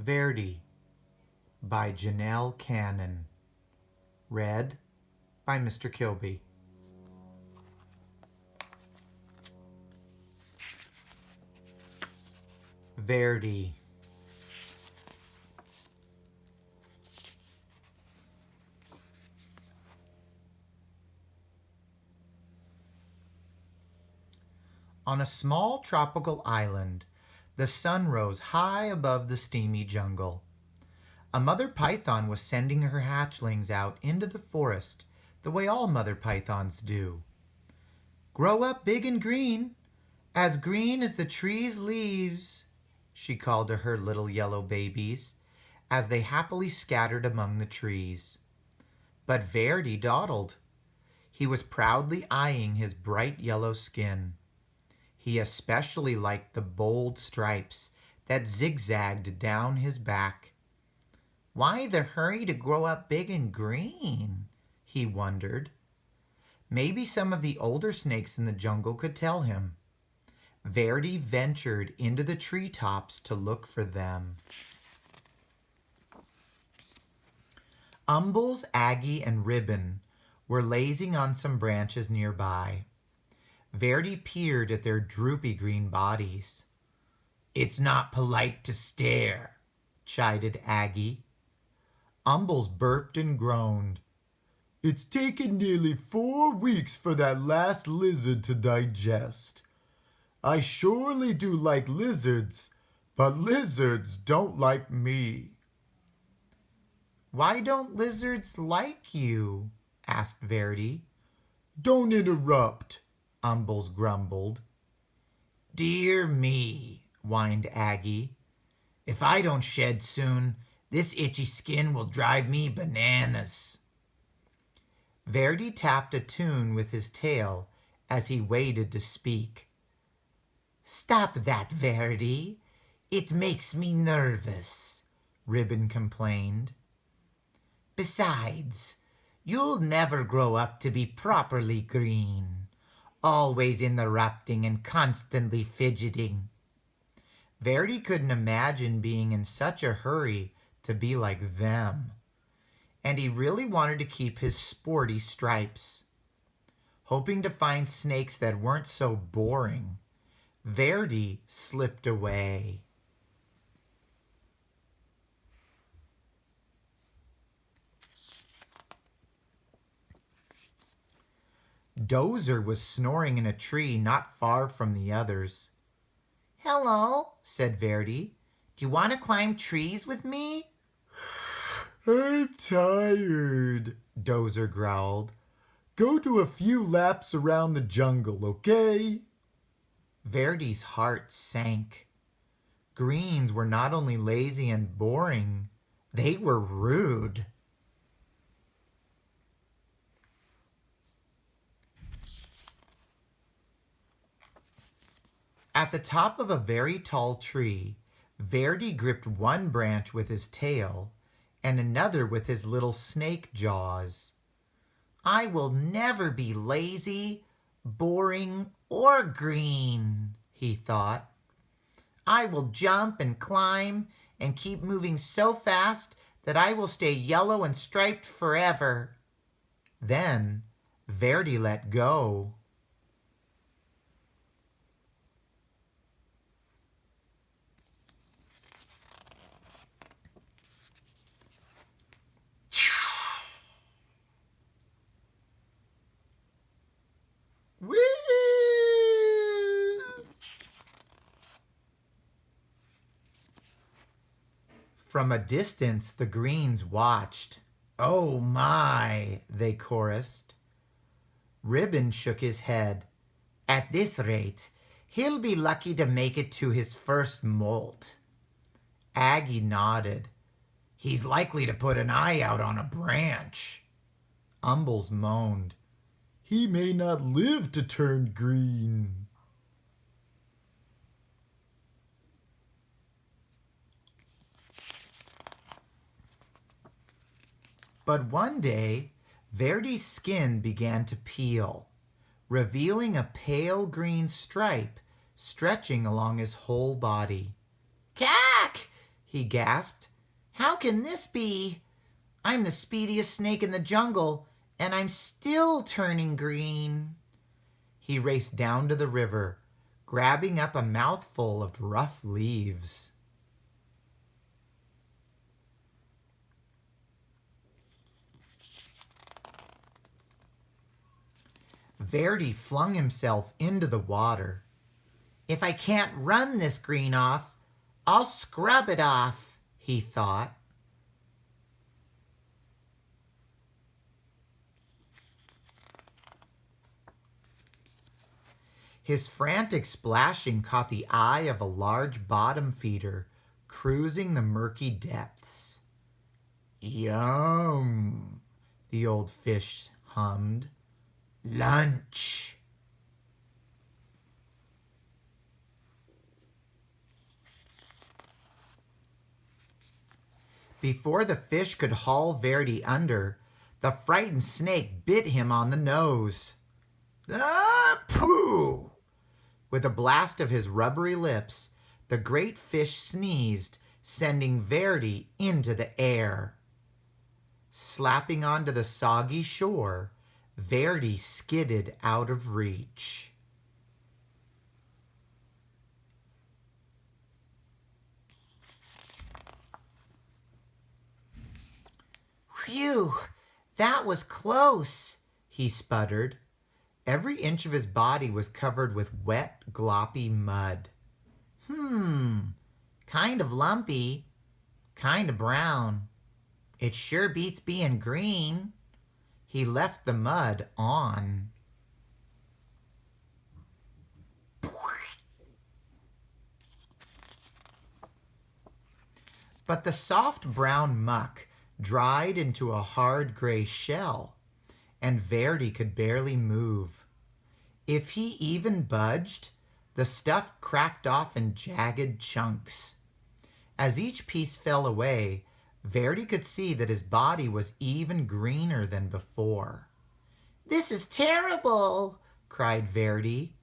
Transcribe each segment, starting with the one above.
Verdi by Janell Cannon. Read by Mr. Kilby. Verdi. On a small tropical island, the sun rose high above the steamy jungle. A mother python was sending her hatchlings out into the forest the way all mother pythons do. "Grow up big and green as the tree's leaves," she called to her little yellow babies as they happily scattered among the trees. But Verdi dawdled. He was proudly eyeing his bright yellow skin. He especially liked the bold stripes that zigzagged down his back. Why the hurry to grow up big and green? He wondered. Maybe some of the older snakes in the jungle could tell him. Verdi ventured into the treetops to look for them. Umbles, Aggie, and Ribbon were lazing on some branches nearby. Verdi peered at their droopy green bodies. "It's not polite to stare," chided Aggie. Umbles burped and groaned. "It's taken nearly 4 weeks for that last lizard to digest. I surely do like lizards, but lizards don't like me." "Why don't lizards like you?" asked Verdi. "Don't interrupt," Umbles grumbled. "Dear me," whined Aggie. "If I don't shed soon, this itchy skin will drive me bananas." Verdi tapped a tune with his tail as he waited to speak. "Stop that, Verdi. It makes me nervous," Ribbon complained. "Besides, you'll never grow up to be properly green, always interrupting and constantly fidgeting." Verdi couldn't imagine being in such a hurry to be like them, and he really wanted to keep his sporty stripes. Hoping to find snakes that weren't so boring, Verdi slipped away. Dozer was snoring in a tree not far from the others. "Hello," said Verdi. "Do you want to climb trees with me?" "I'm tired," Dozer growled. "Go do a few laps around the jungle, okay?" Verdi's heart sank. Greens were not only lazy and boring, they were rude. At the top of a very tall tree, Verdi gripped one branch with his tail and another with his little snake jaws. "I will never be lazy, boring, or green," he thought. "I will jump and climb and keep moving so fast that I will stay yellow and striped forever." Then Verdi let go. Whee! From a distance, the greens watched. "Oh my," they chorused. Ribbon shook his head. "At this rate, he'll be lucky to make it to his first molt." Aggie nodded. "He's likely to put an eye out on a branch." Umbles moaned. "He may not live to turn green." But one day, Verdi's skin began to peel, revealing a pale green stripe stretching along his whole body. "Cack!" he gasped. "How can this be? I'm the speediest snake in the jungle, and I'm still turning green." He raced down to the river, grabbing up a mouthful of rough leaves. Verdi flung himself into the water. "If I can't run this green off, I'll scrub it off," he thought. His frantic splashing caught the eye of a large bottom feeder cruising the murky depths. "Yum," the old fish hummed. "Lunch." Before the fish could haul Verdi under, the frightened snake bit him on the nose. "Ah, pooh!" With a blast of his rubbery lips, the great fish sneezed, sending Verdi into the air. Slapping onto the soggy shore, Verdi skidded out of reach. "Phew, that was close," he sputtered. Every inch of his body was covered with wet, gloppy mud. Kind of lumpy, kind of brown. It sure beats being green." He left the mud on. But the soft brown muck dried into a hard gray shell, and Verdi could barely move. If he even budged, the stuff cracked off in jagged chunks. As each piece fell away, Verdi could see that his body was even greener than before. "This is terrible," cried Verdi.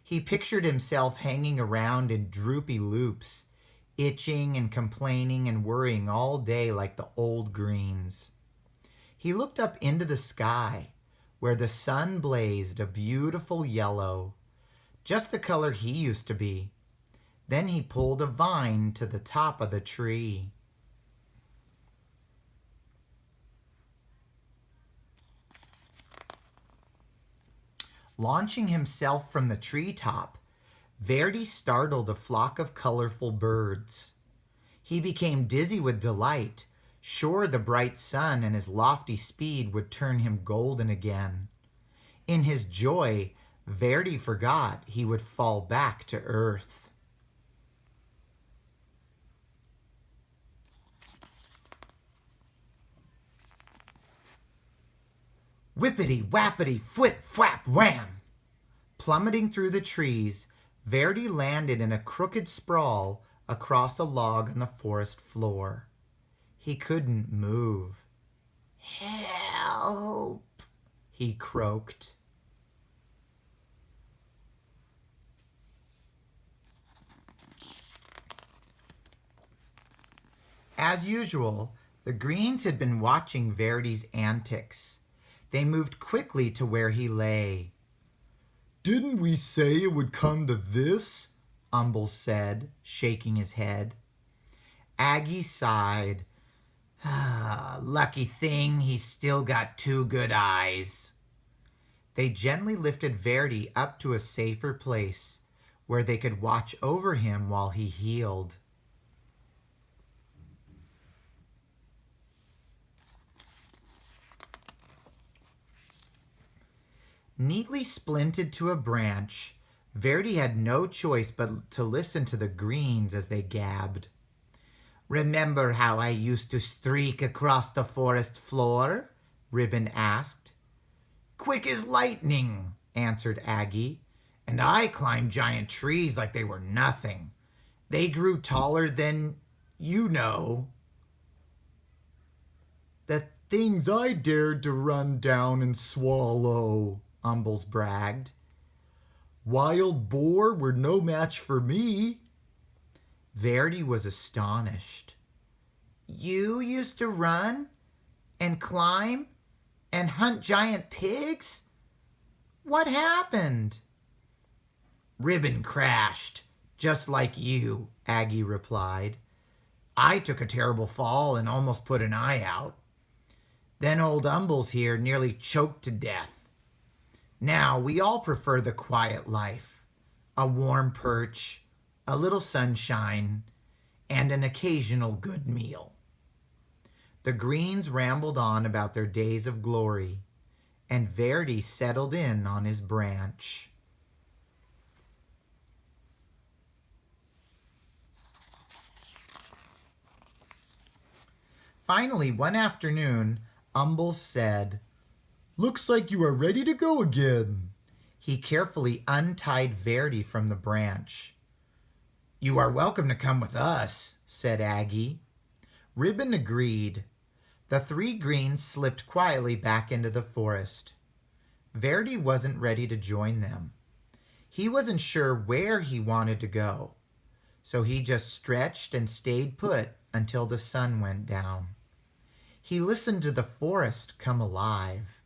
He pictured himself hanging around in droopy loops, itching and complaining and worrying all day like the old greens. He looked up into the sky, where the sun blazed a beautiful yellow, just the color he used to be. Then he pulled a vine to the top of the tree. Launching himself from the treetop, Verdi startled a flock of colorful birds. He became dizzy with delight, sure the bright sun and his lofty speed would turn him golden again. In his joy, Verdi forgot he would fall back to earth. Whippity, whappity, flip, flap, wham! Plummeting through the trees, Verdi landed in a crooked sprawl across a log on the forest floor. He couldn't move. "Help!" he croaked. As usual, the Greens had been watching Verdi's antics. They moved quickly to where he lay. "Didn't we say it would come to this?" Umbles said, shaking his head. Aggie sighed. "Lucky thing he's still got 2 good eyes." They gently lifted Verdi up to a safer place, where they could watch over him while he healed. Neatly splinted to a branch, Verdi had no choice but to listen to the Greens as they gabbed. "Remember how I used to streak across the forest floor?" Ribbon asked. "Quick as lightning," answered Aggie. "And I climbed giant trees like they were nothing. They grew taller than, you know." "The things I dared to run down and swallow," Umbles bragged. "Wild boar were no match for me." Verdi was astonished. You used to run and climb and hunt giant pigs? What happened? Ribbon crashed, just like you, Aggie replied. I took a terrible fall and almost put an eye out. Then old Umbles here nearly choked to death. Now we all prefer the quiet life, a warm perch, a little sunshine, and an occasional good meal. The Greens rambled on about their days of glory, and Verdi settled in on his branch. Finally, one afternoon, Umbles said, "Looks like you are ready to go again." He carefully untied Verdi from the branch. "You are welcome to come with us," said Aggie. Ribbon agreed. The three Greens slipped quietly back into the forest. Verdi wasn't ready to join them. He wasn't sure where he wanted to go, so he just stretched and stayed put until the sun went down. He listened to the forest come alive.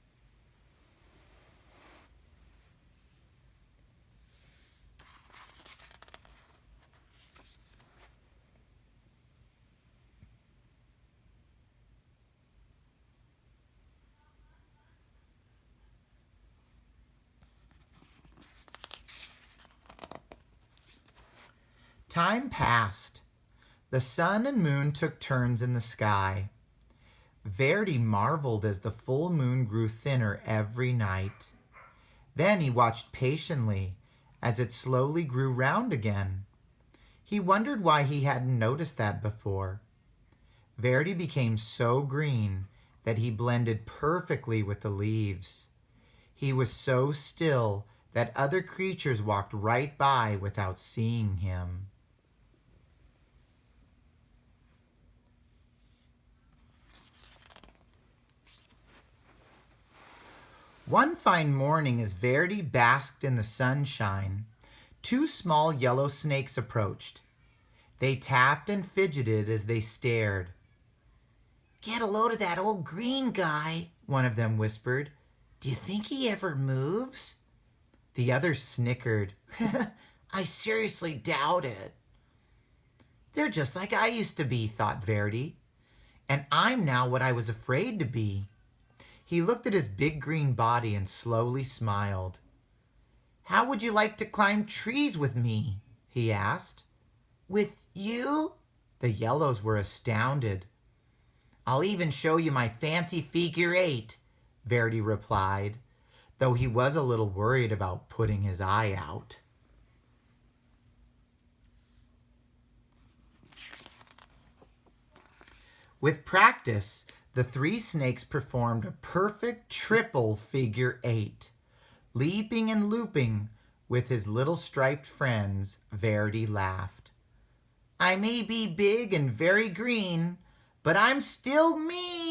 Time passed. The sun and moon took turns in the sky. Verdi marveled as the full moon grew thinner every night. Then he watched patiently as it slowly grew round again. He wondered why he hadn't noticed that before. Verdi became so green that he blended perfectly with the leaves. He was so still that other creatures walked right by without seeing him. One fine morning, as Verdi basked in the sunshine, two small yellow snakes approached. They tapped and fidgeted as they stared. "Get a load of that old green guy," one of them whispered. "Do you think he ever moves?" The other snickered. "I seriously doubt it." "They're just like I used to be," thought Verdi. "And I'm now what I was afraid to be." He looked at his big green body and slowly smiled. "How would you like to climb trees with me?" he asked. "With you?" The yellows were astounded. "I'll even show you my fancy figure 8, Verdi replied, though he was a little worried about putting his eye out. With practice, the three snakes performed a perfect triple figure 8. Leaping and looping with his little striped friends, Verdi laughed. "I may be big and very green, but I'm still me,"